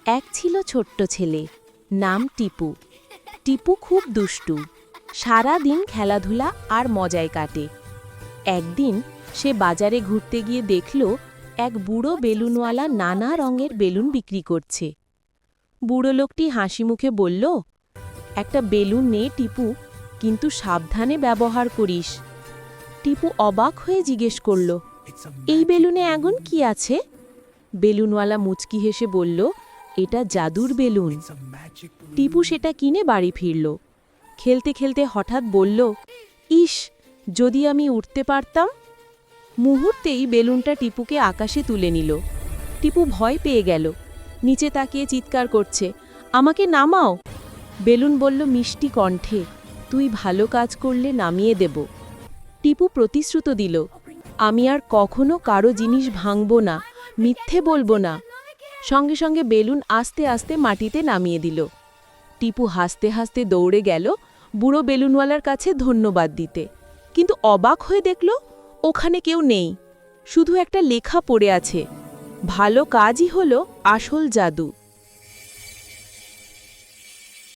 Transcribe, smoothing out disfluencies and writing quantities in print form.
এক ছিল ছোট্ট ছেলে, নাম টিপু। টিপু খুব দুষ্টু, সারা দিন খেলাধুলা আর মজায় কাটে। একদিন সে বাজারে ঘুরতে গিয়ে দেখল এক বুড়ো বেলুনওয়ালা নানা রঙের বেলুন বিক্রি করছে। বুড়ো লোকটি হাসি মুখে বলল, একটা বেলুন নে টিপু, কিন্তু সাবধানে ব্যবহার করিস। টিপু অবাক হয়ে জিজ্ঞেস করল, এই বেলুনে আগুন কি আছে? বেলুনওয়ালা মুচকি হেসে বলল, এটা জাদুর বেলুন। টিপু সেটা কিনে বাড়ি ফিরল। খেলতে খেলতে হঠাৎ বলল, ইস, যদি আমি উঠতে পারতাম। মুহূর্তেই বেলুনটা টিপুকে আকাশে তুলে নিল। টিপু ভয় পেয়ে গেল, নিচে তাকিয়ে চিৎকার করছে, আমাকে নামাও। বেলুন বলল মিষ্টি কণ্ঠে, তুই ভালো কাজ করলে নামিয়ে দেব। টিপু প্রতিশ্রুত দিল, আমি আর কখনো কারো জিনিস ভাঙব না, মিথ্যে বলবো না। সঙ্গে সঙ্গে বেলুন আস্তে আস্তে মাটিতে নামিয়ে দিল। টিপু হাসতে হাসতে দৌড়ে গেল বুড়ো বেলুনওয়ালার কাছে ধন্যবাদ দিতে, কিন্তু অবাক হয়ে দেখল ওখানে কেউ নেই, শুধু একটা লেখা পড়ে আছে, ভালো কাজই হলো আসল জাদু।